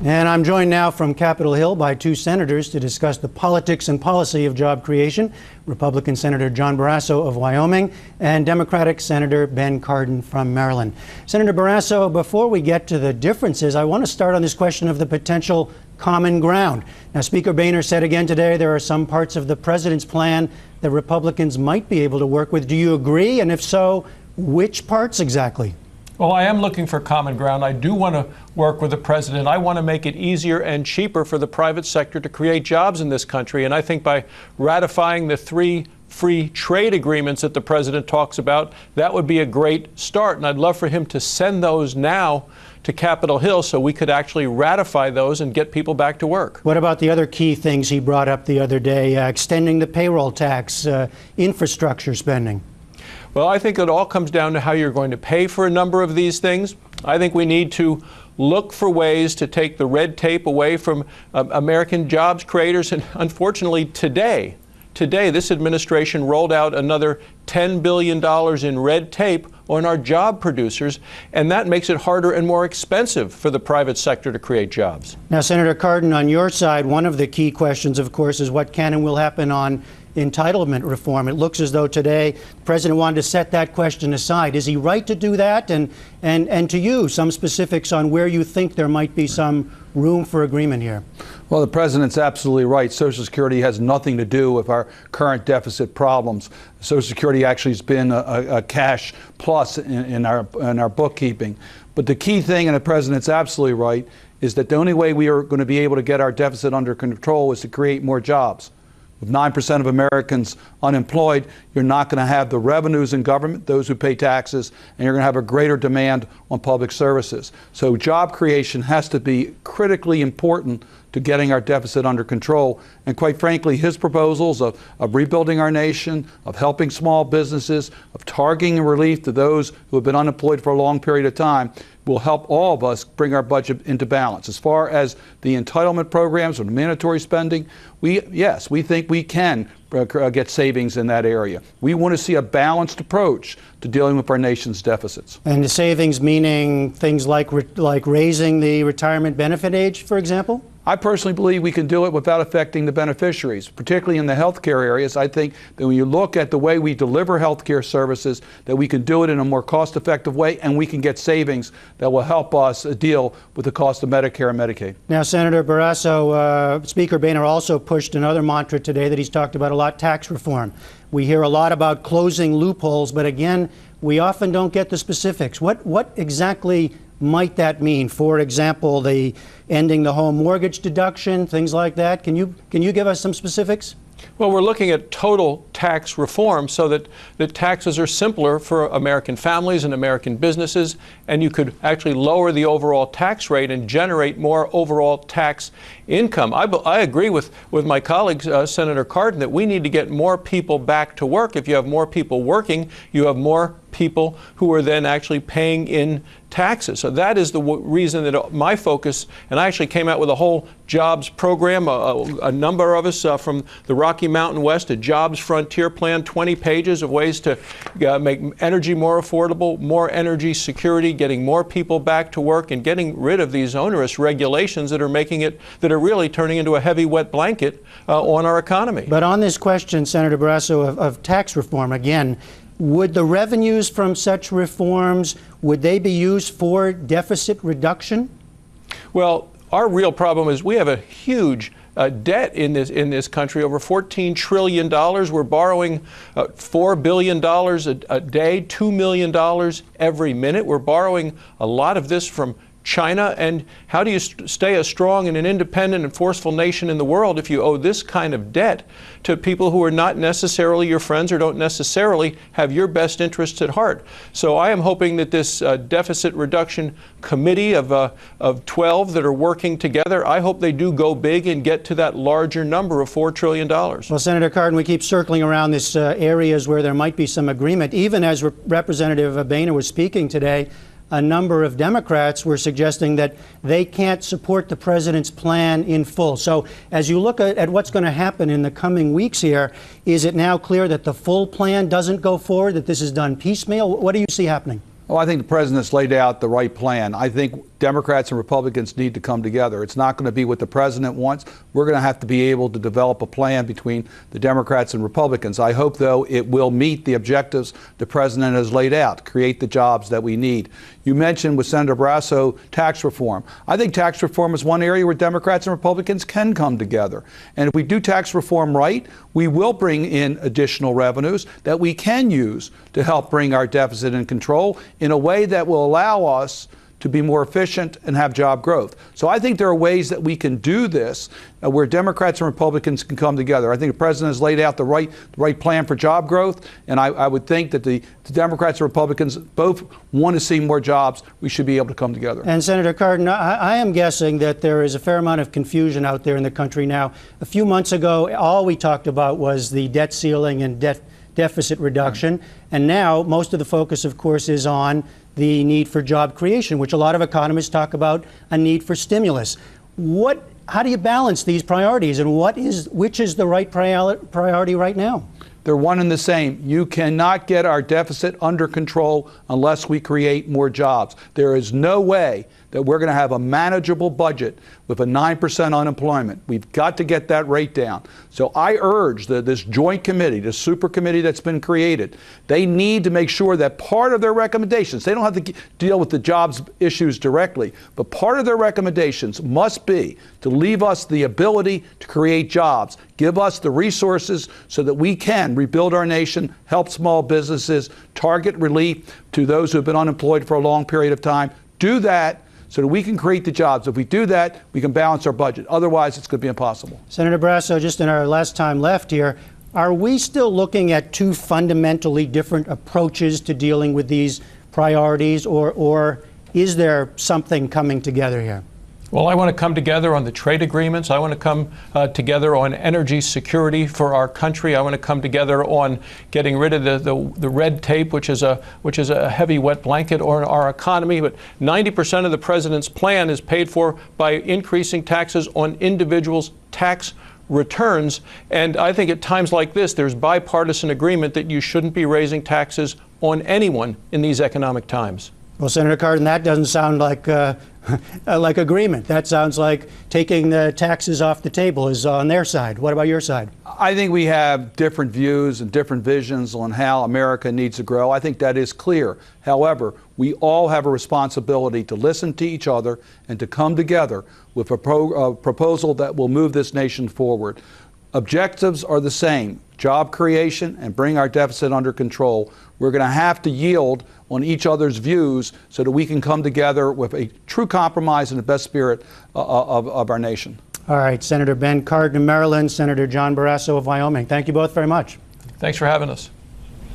And I'm joined now from Capitol Hill by two senators to discuss the politics and policy of job creation. Republican Senator John Barrasso of Wyoming and Democratic Senator Ben Cardin from Maryland. Senator Barrasso, before we get to the differences, I want to start on this question of the potential common ground. Now, Speaker Boehner said again today there are some parts of the president's plan that Republicans might be able to work with. Do you agree? And if so, which parts exactly? Well, I am looking for common ground. I do want to work with the president. I want to make it easier and cheaper for the private sector to create jobs in this country. And I think by ratifying the 3 free trade agreements that the president talks about, that would be a great start. And I'd love for him to send those now to Capitol Hill so we could actually ratify those and get people back to work. What about the other key things he brought up the other day, extending the payroll tax, infrastructure spending? Well, I think it all comes down to how you're going to pay for a number of these things. I think we need to look for ways to take the red tape away from American jobs creators. And unfortunately, today, this administration rolled out another $10 billion in red tape on our job producers, and that makes it harder and more expensive for the private sector to create jobs. Now, Senator Cardin, on your side, one of the key questions, of course, is what can and will happen on entitlement reform. It looks as though today the president wanted to set that question aside. Is he right to do that? And to you, some specifics on where you think there might be some room for agreement here. Well, the president's absolutely right. Social Security has nothing to do with our current deficit problems. Social Security actually has been a cash plus in our bookkeeping. But the key thing, and the president's absolutely right, is that the only way we are going to be able to get our deficit under control is to create more jobs. With 9% of Americans unemployed, you're not going to have the revenues in government, those who pay taxes, and you're going to have a greater demand on public services. So job creation has to be critically important to getting our deficit under control. And quite frankly, his proposals of rebuilding our nation, of helping small businesses, of targeting relief to those who have been unemployed for a long period of time will help all of us bring our budget into balance. As far as the entitlement programs or the mandatory spending, we think we can get savings in that area. We want to see a balanced approach to dealing with our nation's deficits. And the savings meaning things like raising the retirement benefit age, for example? I personally believe we can do it without affecting the beneficiaries, particularly in the healthcare areas. I think that when you look at the way we deliver healthcare services, that we can do it in a more cost-effective way, and we can get savings that will help us deal with the cost of Medicare and Medicaid. Now, Senator Barrasso, Speaker Boehner also pushed another mantra today that he's talked about a lot, tax reform. We hear a lot about closing loopholes, but again, we often don't get the specifics. What exactly might that mean? For example, the ending the home mortgage deduction, things like that. Can you give us some specifics? Well, we're looking at total tax reform so that the taxes are simpler for American families and American businesses, and you could actually lower the overall tax rate and generate more overall tax income. I agree with my colleague, Senator Cardin, that we need to get more people back to work. If you have more people working, you have more people who are then actually paying in taxes. So that is the reason that my focus, and I actually came out with a whole jobs program, a number of us from the Rocky Mountain West, a jobs frontier plan, 20 pages of ways to make energy more affordable, more energy security, getting more people back to work, and getting rid of these onerous regulations that are really turning into a heavy wet blanket on our economy. But on this question, Senator Barrasso, of tax reform, again, would the revenues from such reforms, would they be used for deficit reduction? Well, our real problem is we have a huge debt in this country, over $14 trillion. We're borrowing $4 billion a day, $2 million every minute. We're borrowing a lot of this from China. And how do you stay a strong and an independent and forceful nation in the world if you owe this kind of debt to people who are not necessarily your friends or don't necessarily have your best interests at heart? So I am hoping that this deficit reduction committee of 12 that are working together, I hope they do go big and get to that larger number of $4 trillion. Well, Senator Cardin, we keep circling around this areas where there might be some agreement. Even as Representative Boehner was speaking today, a number of Democrats were suggesting that they can't support the president's plan in full. So as you look at what's going to happen in the coming weeks here, is it now clear that the full plan doesn't go forward, that this is done piecemeal? What do you see happening? Well, I think the president's laid out the right plan. I think Democrats and Republicans need to come together. It's not going to be what the president wants. We're going to have to be able to develop a plan between the Democrats and Republicans. I hope, though, it will meet the objectives the president has laid out, create the jobs that we need. You mentioned with Senator Barrasso tax reform. I think tax reform is one area where Democrats and Republicans can come together. And if we do tax reform right, we will bring in additional revenues that we can use to help bring our deficit in control in a way that will allow us to be more efficient and have job growth. So I think there are ways that we can do this where Democrats and Republicans can come together. I think the president has laid out the right plan for job growth, and I would think that the Democrats and Republicans both want to see more jobs. We should be able to come together. And Senator Cardin, I am guessing that there is a fair amount of confusion out there in the country now. A few months ago, all we talked about was the debt ceiling and deficit reduction, and now most of the focus, of course, is on the need for job creation, which a lot of economists talk about a need for stimulus. How do you balance these priorities, and which is the right priority right now? They're one and the same. You cannot get our deficit under control unless we create more jobs. There is no way that we're going to have a manageable budget with a 9% unemployment. We've got to get that rate down. So I urge this joint committee, this super committee that's been created, they need to make sure that part of their recommendations, they don't have to deal with the jobs issues directly, but part of their recommendations must be to leave us the ability to create jobs, give us the resources so that we can rebuild our nation, help small businesses, target relief to those who have been unemployed for a long period of time. Do that so that we can create the jobs. If we do that, we can balance our budget. Otherwise, it's going to be impossible. Senator Barrasso, just in our last time left here, are we still looking at two fundamentally different approaches to dealing with these priorities, or is there something coming together here? Well, I want to come together on the trade agreements. I want to come together on energy security for our country. I want to come together on getting rid of the red tape, which is a heavy wet blanket on our economy. But 90% of the president's plan is paid for by increasing taxes on individuals' tax returns. And I think at times like this, there's bipartisan agreement that you shouldn't be raising taxes on anyone in these economic times. Well, Senator Cardin, that doesn't sound like like agreement. That sounds like taking the taxes off the table is on their side. What about your side? I think we have different views and different visions on how America needs to grow. I think that is clear. However, we all have a responsibility to listen to each other and to come together with a proposal that will move this nation forward. Objectives are the same: job creation and bring our deficit under control. We're going to have to yield on each other's views so that we can come together with a true compromise in the best spirit of our nation. All right, Senator Ben Cardin of Maryland, Senator John Barrasso of Wyoming. Thank you both very much. Thanks for having us.